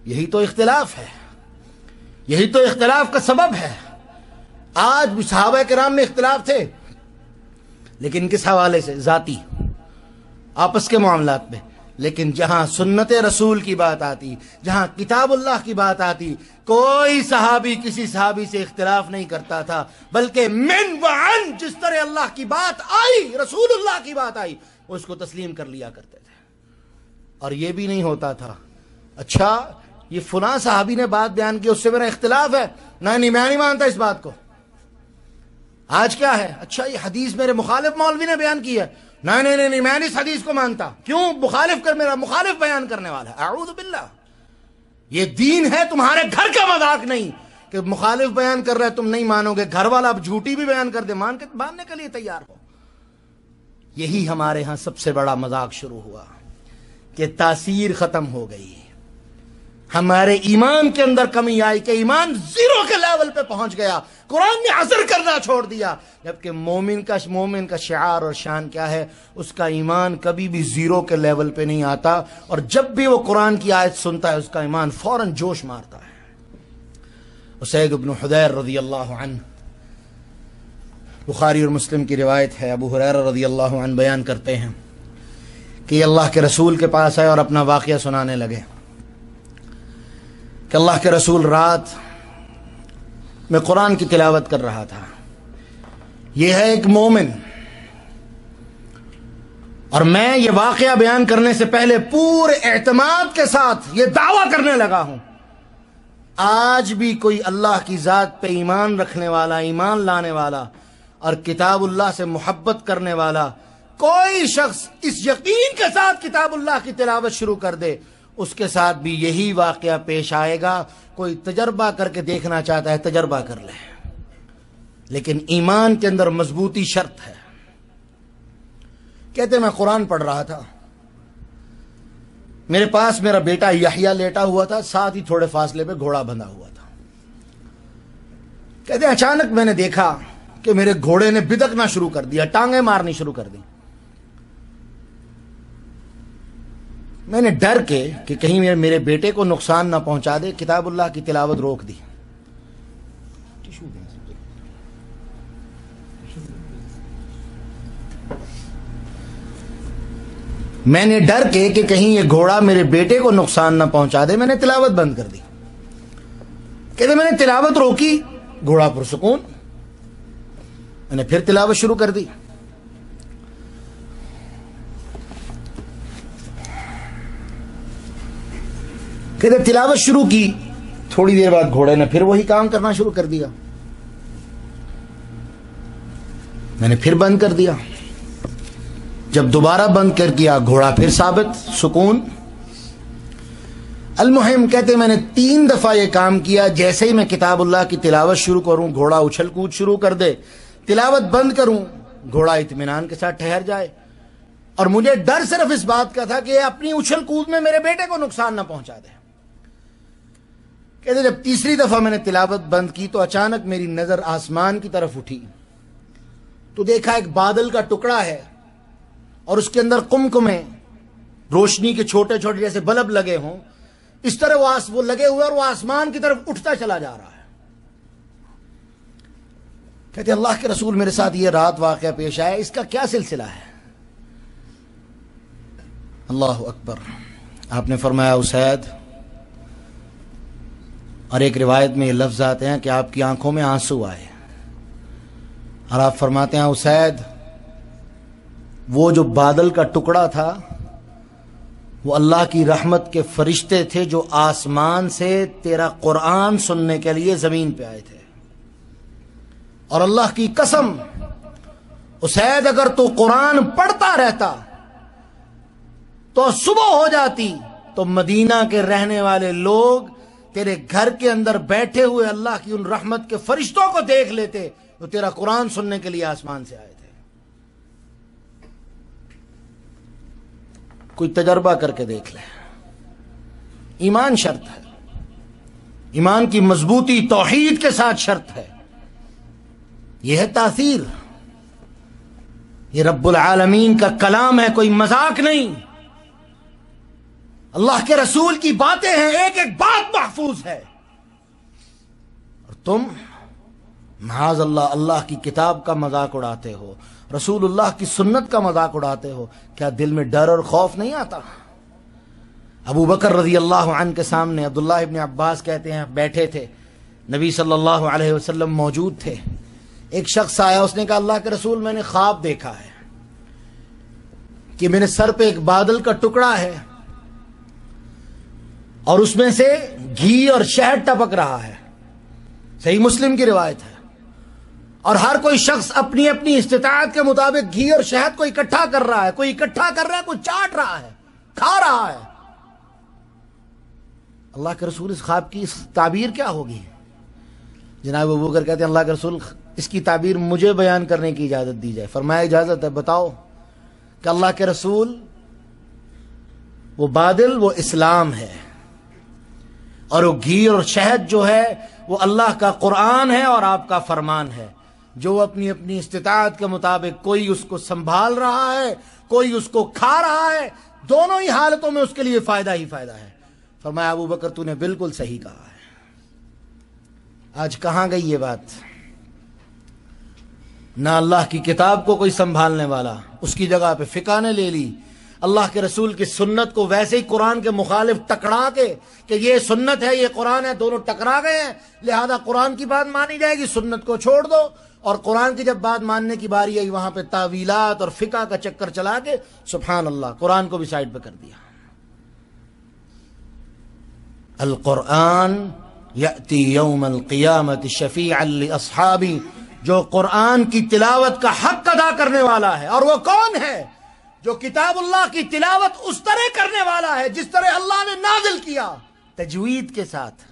یہی تو اختلاف ہے، یہی تو اختلاف کا سبب ہے. آج بھی صحابہ کرام میں اختلاف تھے، لیکن کس حوالے سے؟ ذاتی آپس کے معاملات میں. لیکن جہاں سنت رسول کی بات آتی، جہاں کتاب اللہ کی بات آتی، کوئی صحابی کسی صحابی سے اختلاف نہیں کرتا تھا، بلکہ من وعن، جس طرح اللہ کی بات آئی، رسول اللہ کی بات آئی، اس کو تسلیم کر لیا کرتے تھے. اور یہ بھی نہیں ہوتا تھا اچھا یہ فلاں صحابی نے بات بیان کی، اس سے میرا اختلاف ہے، نہیں میں نہیں مانتا اس بات کو. آج کیا ہے؟ اچھا یہ حدیث میرے مخالف مولوی نے بیان کی ہے، نہیں میں اس حدیث کو مانتا. کیوں؟ میرا مخالف بیان کرنے والا ہے. اعوذ باللہ. یہ دین ہے، تمہارے گھر کا مذاق نہیں کہ مخالف بیان کر رہا ہے تم نہیں مانو گے، گھر والا اب جھوٹی بھی بیان کر دے ماننے کے لیے تیار ہو. یہی ہمارے ہاں سب سے بڑا مذاق شروع ہوا کہ تاثیر ختم ہو گئی، ہمارے ایمان کے اندر کمی آئی کہ ایمان زیرو کے لیول پہ پہنچ گیا، قرآن نے حذر کرنا چھوڑ دیا. جبکہ مومن کا شعار اور شان کیا ہے؟ اس کا ایمان کبھی بھی زیرو کے لیول پہ نہیں آتا، اور جب بھی وہ قرآن کی آیت سنتا ہے اس کا ایمان فوراً جوش مارتا ہے. اسید بن حضیر رضی اللہ عنہ، بخاری اور مسلم کی روایت ہے، ابو ہریرہ رضی اللہ عنہ بیان کرتے ہیں کہ یہ اللہ کے رسول کے پاس آئے اور اپنا واقعہ سنانے لگے کہ اللہ کے رسول رات میں قرآن کی تلاوت کر رہا تھا. یہ ہے ایک مومن، اور میں یہ واقعہ بیان کرنے سے پہلے پورے اعتماد کے ساتھ یہ دعویٰ کرنے لگا ہوں، آج بھی کوئی اللہ کی ذات پہ ایمان رکھنے والا، ایمان لانے والا اور کتاب اللہ سے محبت کرنے والا کوئی شخص اس یقین کے ساتھ کتاب اللہ کی تلاوت شروع کر دے، اس کے ساتھ بھی یہی واقعہ پیش آئے گا. کوئی تجربہ کر کے دیکھنا چاہتا ہے تجربہ کر لے، لیکن ایمان کے اندر مضبوطی شرط ہے. کہتے میں قرآن پڑھ رہا تھا، میرے پاس میرا بیٹا یحییٰ لیٹا ہوا تھا، ساتھ ہی تھوڑے فاصلے پہ گھوڑا بندھا ہوا تھا. کہتے اچانک میں نے دیکھا کہ میرے گھوڑے نے بدکنا شروع کر دیا، ٹانگیں مارنی شروع کر دی. میں نے ڈر کے کہ کہیں میرے بیٹے کو نقصان نہ پہنچا دے کتاب اللہ کی تلاوت روک دی. میں نے ڈر کے کہ کہیں یہ گھوڑا میرے بیٹے کو نقصان نہ پہنچا دے، میں نے تلاوت بند کر دی. کہتے میں نے تلاوت روکی، گھوڑا پرسکون، میں نے پھر تلاوت شروع کر دی. کہتے تلاوت شروع کی، تھوڑی دیر بعد گھوڑے نے پھر وہی کام کرنا شروع کر دیا، میں نے پھر بند کر دیا، جب دوبارہ بند کر دیا گھوڑا پھر ثابت، سکون۔ المہم کہتے میں نے 3 دفعہ یہ کام کیا، جیسے ہی میں کتاب اللہ کی تلاوت شروع کروں گھوڑا اچھل کود شروع کر دے، تلاوت بند کروں گھوڑا اطمینان کے ساتھ ٹھہر جائے، اور مجھے ڈر صرف اس بات کا تھا کہ اپنی اچھل کود میں میرے بیٹے کو نقصان نہ پہنچا دے۔ کہتے جب تیسری دفعہ میں نے تلاوت بند کی تو اچانک میری نظر آسمان کی طرف اٹھی تو دیکھا ایک بادل کا ٹکڑا ہے اور اس کے اندر قمقمے روشنی کے چھوٹے چھوٹے جیسے بلب لگے ہوں، اس طرح وہ لگے ہوئے اور وہ آسمان کی طرف اٹھتا چلا جا رہا ہے۔ کہتے اللہ کے رسول میرے ساتھ یہ رات واقعہ پیش آیا، اس کا کیا سلسلہ ہے؟ اللہ اکبر۔ آپ نے فرمایا اسید، اور ایک روایت میں یہ لفظ آتے ہیں کہ آپ کی آنکھوں میں آنسو آئے، اور آپ فرماتے ہیں اسید وہ جو بادل کا ٹکڑا تھا وہ اللہ کی رحمت کے فرشتے تھے جو آسمان سے تیرا قرآن سننے کے لیے زمین پہ آئے تھے، اور اللہ کی قسم اسید اگر تو قرآن پڑھتا رہتا تو صبح ہو جاتی تو مدینہ کے رہنے والے لوگ تیرے گھر کے اندر بیٹھے ہوئے اللہ کی ان رحمت کے فرشتوں کو دیکھ لیتے جو تیرا قرآن سننے کے لیے آسمان سے آئے تھے۔ کوئی تجربہ کر کے دیکھ لے، ایمان شرط ہے، ایمان کی مضبوطی توحید کے ساتھ شرط ہے، یہ ہے تاثیر، یہ رب العالمین کا کلام ہے، کوئی مذاق نہیں، اللہ کے رسول کی باتیں ہیں، ایک ایک بات محفوظ ہے، اور تم معاذ اللہ اللہ کی کتاب کا مذاق اڑاتے ہو، رسول اللہ کی سنت کا مذاق اڑاتے ہو، کیا دل میں ڈر اور خوف نہیں آتا؟ ابو بکر رضی اللہ عنہ کے سامنے عبداللہ ابن عباس کہتے ہیں بیٹھے تھے، نبی صلی اللہ علیہ وسلم موجود تھے، ایک شخص آیا، اس نے کہا اللہ کے رسول میں نے خواب دیکھا ہے کہ میرے سر پہ ایک بادل کا ٹکڑا ہے اور اس میں سے گھی اور شہد ٹپک رہا ہے، صحیح مسلم کی روایت ہے، اور ہر کوئی شخص اپنی اپنی استطاعت کے مطابق گھی اور شہد کو اکٹھا کر رہا ہے، کوئی اکٹھا کر رہا ہے، کوئی چاٹ رہا ہے، کھا رہا ہے۔ اللہ کے رسول اس خواب کی تعبیر کیا ہوگی؟ جناب ابو بکر کہتے ہیں اللہ کے رسول اس کی تعبیر مجھے بیان کرنے کی اجازت دی جائے۔ فرمایا اجازت ہے، بتاؤ۔ کہ اللہ کے رسول وہ بادل وہ اسلام ہے، اور وہ گھی اور شہد جو ہے وہ اللہ کا قرآن ہے اور آپ کا فرمان ہے، جو اپنی اپنی استطاعت کے مطابق کوئی اس کو سنبھال رہا ہے، کوئی اس کو کھا رہا ہے، دونوں ہی حالتوں میں اس کے لیے فائدہ ہی فائدہ ہے۔ فرمایا ابو بکر تو نے بالکل صحیح کہا ہے۔ آج کہاں گئی یہ بات؟ نہ اللہ کی کتاب کو کوئی سنبھالنے والا، اس کی جگہ پہ فقہ نے لے لی، اللہ کے رسول کی سنت کو ویسے ہی قرآن کے مخالف ٹکرا کے کہ یہ سنت ہے یہ قرآن ہے، دونوں ٹکرا گئے ہیں، لہذا قرآن کی بات مانی جائے گی، سنت کو چھوڑ دو، اور قرآن کی جب بات ماننے کی باری آئی وہاں پہ تعویلات اور فقہ کا چکر چلا کے سبحان اللہ قرآن کو بھی سائڈ پہ کر دیا۔ القرآن یأتی یوم القیامت شفیعا لاصحابی، جو قرآن کی تلاوت کا حق ادا کرنے والا ہے، اور وہ کون ہے؟ جو کتاب اللہ کی تلاوت اس طرح کرنے والا ہے جس طرح اللہ نے نازل کیا، تجوید کے ساتھ۔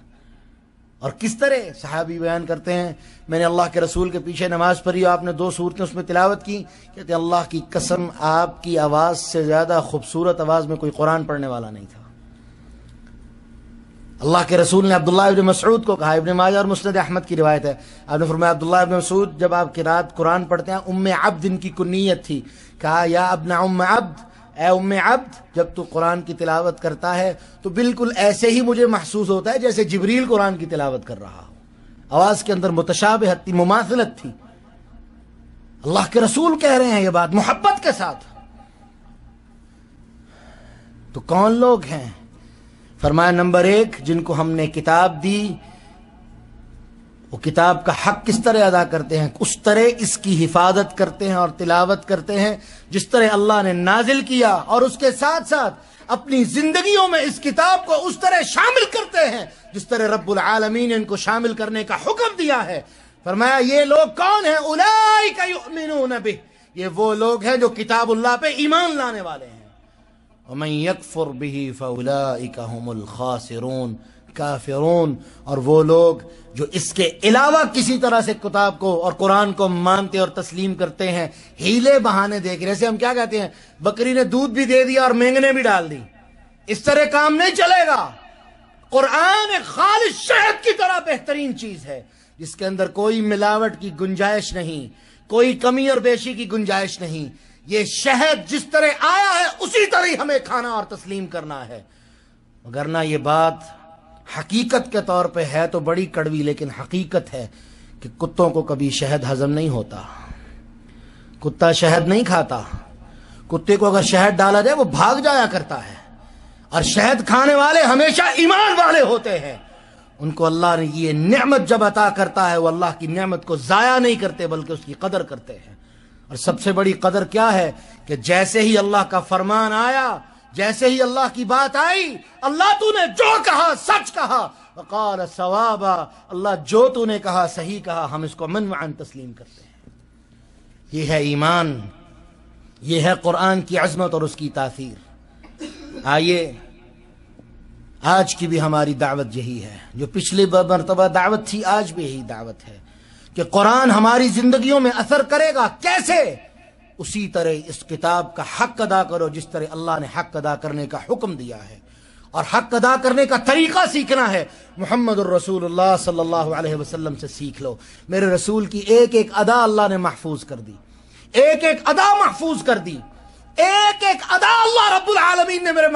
اور کس طرح؟ صحابی بیان کرتے ہیں میں نے اللہ کے رسول کے پیچھے نماز پڑھی، آپ نے 2 سورتیں اس میں تلاوت کی، کہتے ہیں اللہ کی قسم آپ کی آواز سے زیادہ خوبصورت آواز میں کوئی قرآن پڑھنے والا نہیں تھا۔ اللہ کے رسول نے عبداللہ ابن مسعود کو کہا، ابن ماجہ اور مسند احمد کی روایت ہے، آپ نے فرمایا عبداللہ ابن مسعود جب آپ کی رات قرآن پڑھتے ہیں، ام عبد ان کی کنیت تھی، کہا یا ابن ام عبد، اے ام عبد جب تو قرآن کی تلاوت کرتا ہے تو بالکل ایسے ہی مجھے محسوس ہوتا ہے جیسے جبریل قرآن کی تلاوت کر رہا ہو، آواز کے اندر متشابہت تھی، مماثلت تھی۔ اللہ کے رسول کہہ رہے ہیں یہ بات محبت کے ساتھ، تو کون لوگ ہیں؟ فرمایا نمبر 1 جن کو ہم نے کتاب دی وہ کتاب کا حق کس طرح ادا کرتے ہیں، اس طرح اس کی حفاظت کرتے ہیں اور تلاوت کرتے ہیں جس طرح اللہ نے نازل کیا، اور اس کے ساتھ ساتھ اپنی زندگیوں میں اس کتاب کو اس طرح شامل کرتے ہیں جس طرح رب العالمین نے ان کو شامل کرنے کا حکم دیا ہے۔ فرمایا یہ لوگ کون ہیں؟ اولئک یؤمنون بہ، یہ وہ لوگ ہیں جو کتاب اللہ پہ ایمان لانے والے ہیں۔ ومن یکفر بہ فاولئک هم الخاسرون، کافرون، اور وہ لوگ جو اس کے علاوہ کسی طرح سے کتاب کو اور قرآن کو مانتے اور تسلیم کرتے ہیں، ہیلے بہانے دے کے، جیسے ہم کیا کہتے ہیں، بکری نے دودھ بھی دے دیا اور مینگنے بھی ڈال دی، اس طرح کام نہیں چلے گا۔ قرآن ایک خالص شہد کی طرح بہترین چیز ہے جس کے اندر کوئی ملاوٹ کی گنجائش نہیں، کوئی کمی اور بیشی کی گنجائش نہیں۔ یہ شہد جس طرح آیا ہے اسی طرح ہمیں کھانا اور تسلیم کرنا ہے، وگرنہ یہ بات حقیقت کے طور پہ ہے تو بڑی کڑوی، لیکن حقیقت ہے کہ کتوں کو کبھی شہد ہضم نہیں ہوتا، کتا شہد نہیں کھاتا، کتے کو اگر شہد ڈالا جائے وہ بھاگ جایا کرتا ہے، اور شہد کھانے والے ہمیشہ ایمان والے ہوتے ہیں۔ ان کو اللہ نے یہ نعمت جب عطا کرتا ہے وہ اللہ کی نعمت کو ضائع نہیں کرتے بلکہ اس کی قدر کرتے ہیں۔ اور سب سے بڑی قدر کیا ہے کہ جیسے ہی اللہ کا فرمان آیا، جیسے ہی اللہ کی بات آئی، اللہ تو نے جو کہا سچ کہا، وقال صوابا، اللہ جو تو نے کہا صحیح کہا، ہم اس کو من وعن تسلیم کرتے ہیں۔ یہ ہے ایمان، یہ ہے قرآن کی عظمت اور اس کی تاثیر۔ آئیے آج کی بھی ہماری دعوت یہی ہے، جو پچھلی مرتبہ دعوت تھی آج بھی یہی دعوت ہے کہ قرآن ہماری زندگیوں میں اثر کرے گا کیسے؟ اسی طرح اس کتاب کا حق ادا کرو جس طرح اللہ نے حق ادا کرنے کا حکم دیا ہے، اور حق ادا کرنے کا طریقہ سیکھنا ہے۔ محمد الرسول اللہ صلی اللہ علیہ وسلم سے سیکھ لو۔ میرے رسول کی ایک ایک ادا اللہ نے محفوظ کر دی، ایک ایک ادا محفوظ کر دی، ایک ایک ادا اللہ رب العالمین نے میرے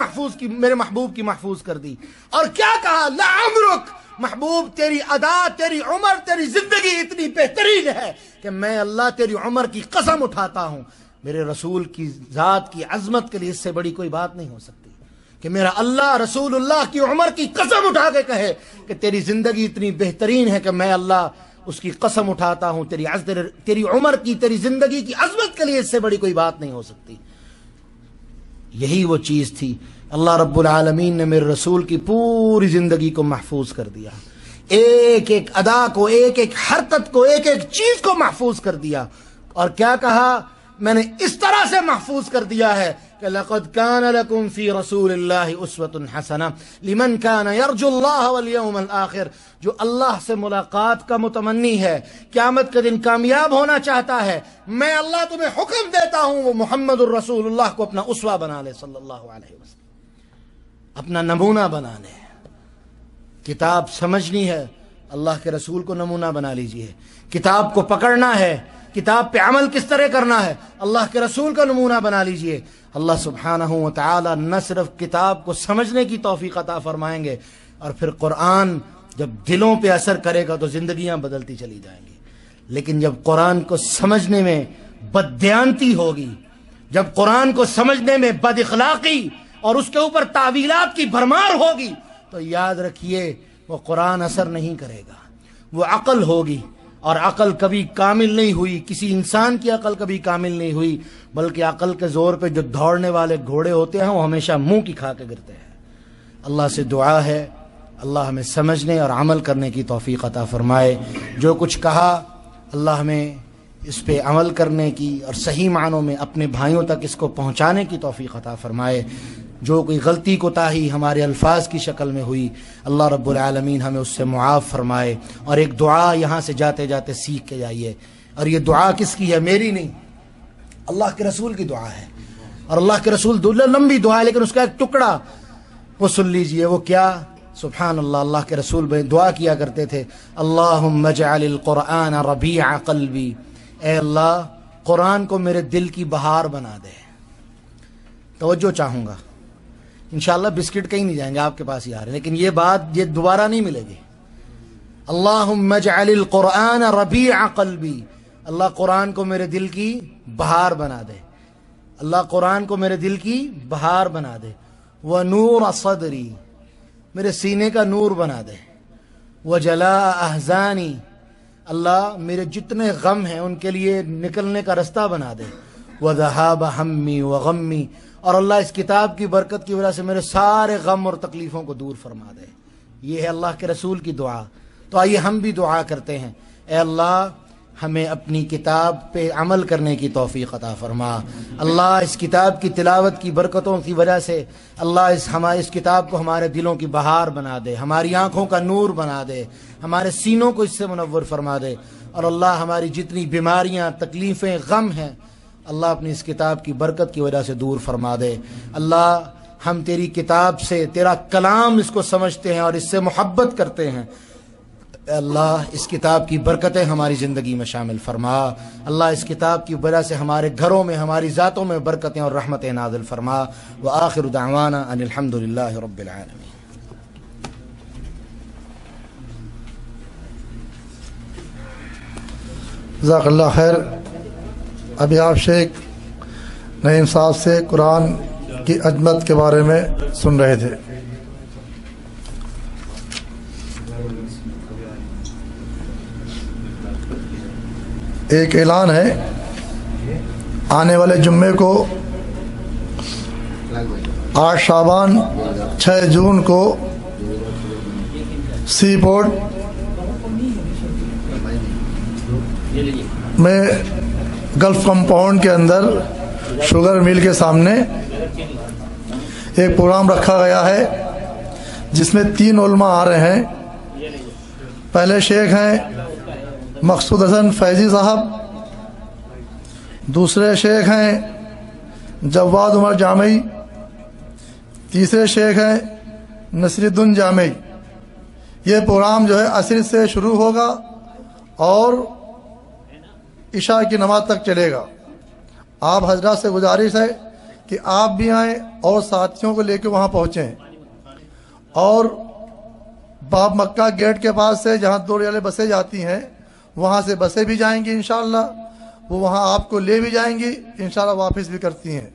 محبوب کی محفوظ کر دی۔ اور کیا کہا؟ لعمرک، محبوب تیری ادا، تیری عمر، تیری زندگی اتنی بہترین ہے کہ میں اللہ تیری عمر کی قسم اٹھاتا ہوں۔ میرے رسول کی ذات کی عظمت کے لیے اس سے بڑی کوئی بات نہیں ہو سکتی کہ میرا اللہ رسول اللہ کی عمر کی قسم اٹھا کے کہے کہ تیری زندگی اتنی بہترین ہے کہ میں اللہ اس کی قسم اٹھاتا ہوں، تیری عمر کی، تیری زندگی کی عظمت کے لیے اس سے بڑی کوئی بات نہیں ہو سکتی۔ یہی وہ چیز تھی، اللہ رب العالمین نے میرے رسول کی پوری زندگی کو محفوظ کر دیا، ایک ایک ادا کو، ایک ایک حرکت کو، ایک ایک چیز کو محفوظ کر دیا۔ اور کیا کہا؟ میں نے اس طرح سے محفوظ کر دیا ہے کہ لَقَدْ كَانَ لَكُمْ فِي رَسُولِ اللَّهِ أُسْوَةٌ حَسَنَةٌ لِمَنْ كَانَ يَرْجُو اللَّهَ وَالْيَوْمَ الْآخِرَ، جو اللہ سے ملاقات کا متمنی ہے، قیامت کے دن کامیاب ہونا چاہتا ہے، میں اللہ تمہیں حکم دیتا ہوں وہ محمد الرسول اللہ کو اپنا اسوہ بنا لے صلی اللہ علیہ وسلم، اپنا نمونہ بنا لے۔ کتاب سمجھنی ہے، اللہ کے رسول کو نمونہ بنا لیجئے۔ کتاب کو پکڑنا ہے، کتاب پہ عمل کس طرح کرنا ہے، اللہ کے رسول کا نمونہ بنا لیجئے۔ اللہ سبحانہ و تعالی نہ صرف کتاب کو سمجھنے کی توفیق عطا فرمائیں گے، اور پھر قرآن جب دلوں پہ اثر کرے گا تو زندگیاں بدلتی چلی جائیں گی، لیکن جب قرآن کو سمجھنے میں بددیانتی ہوگی، جب قرآن کو سمجھنے میں بد اخلاقی اور اس کے اوپر تعویلات کی بھرمار ہوگی، تو یاد رکھیے وہ قرآن اثر نہیں کرے گا۔ وہ عقل ہوگی، اور عقل کبھی کامل نہیں ہوئی، کسی انسان کی عقل کبھی کامل نہیں ہوئی، بلکہ عقل کے زور پہ جو دوڑنے والے گھوڑے ہوتے ہیں وہ ہمیشہ منہ کی کھا کے گرتے ہیں۔ اللہ سے دعا ہے اللہ ہمیں سمجھنے اور عمل کرنے کی توفیق عطا فرمائے۔ جو کچھ کہا اللہ ہمیں اس پہ عمل کرنے کی اور صحیح معنوں میں اپنے بھائیوں تک اس کو پہنچانے کی توفیق عطا فرمائے۔ جو کوئی غلطی کوتاہی ہمارے الفاظ کی شکل میں ہوئی اللہ رب العالمین ہمیں اس سے معاف فرمائے۔ اور ایک دعا یہاں سے جاتے جاتے سیکھ کے جائیے، اور یہ دعا کس کی ہے؟ میری نہیں، اللہ کے رسول کی دعا ہے، اور اللہ کے رسول لمبی دعا ہے لیکن اس کا ایک ٹکڑا وہ سن لیجئے۔ وہ کیا؟ سبحان اللہ، اللہ کے رسول دعا کیا کرتے تھے، اللہم اجعل القرآن ربیع قلبی، اے اللہ قرآن کو میرے دل کی بہار بنا دے۔ توجہ چاہوں گا، انشاءاللہ بسکٹ کہیں نہیں جائیں گے، آپ کے پاس ہی آ رہے ہیں، لیکن یہ بات یہ دوبارہ نہیں ملے گی۔ اللہم اجعل القرآن ربیع قلبی، اللہ قرآن کو میرے دل کی بہار بنا دے، اللہ قرآن کو میرے دل کی بہار بنا دے۔ ونور صدری، میرے سینے کا نور بنا دے۔ وجلاء احزانی، اللہ میرے جتنے غم ہیں ان کے لیے نکلنے کا رستہ بنا دے. وَذَهَابَ ہَمِّي وَغَمِّي، اور اللہ اس کتاب کی برکت کی وجہ سے میرے سارے غم اور تکلیفوں کو دور فرما دے. یہ ہے اللہ کے رسول کی دعا. تو آئیے ہم بھی دعا کرتے ہیں، اے اللہ ہمیں اپنی کتاب پہ عمل کرنے کی توفیق عطا فرما. اللہ اس کتاب کی تلاوت کی برکتوں کی وجہ سے اللہ اس کتاب کو ہمارے دلوں کی بہار بنا دے، ہماری آنکھوں کا نور بنا دے، ہمارے سینوں کو اس سے منور فرما دے. اور اللہ ہماری جتنی بیماریاں، تکلیفیں، غم ہیں، اللہ اپنی اس کتاب کی برکت کی وجہ سے دور فرما دے. اللہ ہم تیری کتاب سے، تیرا کلام اس کو سمجھتے ہیں اور اس سے محبت کرتے ہیں. اے اللہ اس کتاب کی برکتیں ہماری زندگی میں شامل فرما. اللہ اس کتاب کی وجہ سے ہمارے گھروں میں، ہماری ذاتوں میں برکتیں اور رحمتیں نازل فرما. وآخر دعوانا ان الحمد للہ رب العالمین. جزاک اللہ خیر. ابھی آپ شیخ نعیم صاحب سے قرآن کی عظمت کے بارے میں سن رہے تھے. ایک اعلان ہے، آنے والے جمعے کو 8 شعبان 6 جون کو سی پورٹ میں گلف کمپاؤنڈ کے اندر شوگر مل کے سامنے ایک پروگرام رکھا گیا ہے جس میں 3 علماء آ رہے ہیں. پہلے شیخ ہیں مقصود حسن فیضی صاحب، دوسرے شیخ ہیں جواد عمر جامعی، تیسرے شیخ ہیں نصیر الدین جامعی. یہ پروگرام جو ہے عصر سے شروع ہوگا اور عشاء کی نماز تک چلے گا. آپ حضرات سے گزارش ہے کہ آپ بھی آئیں اور ساتھیوں کو لے کے وہاں پہنچیں. اور باب مکہ گیٹ کے پاس سے جہاں 2 ریلے بسیں جاتی ہیں وہاں سے بسیں بھی جائیں گی انشاءاللہ. وہ وہاں آپ کو لے بھی جائیں گی انشاءاللہ، واپس بھی کرتی ہیں.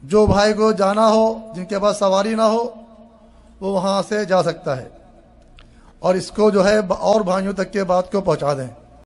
جو بھائی کو جانا ہو، جن کے پاس سواری نہ ہو، وہ وہاں سے جا سکتا ہے. اور اس کو جو ہے اور بھائیوں تک کے بات کو پہنچا دیں.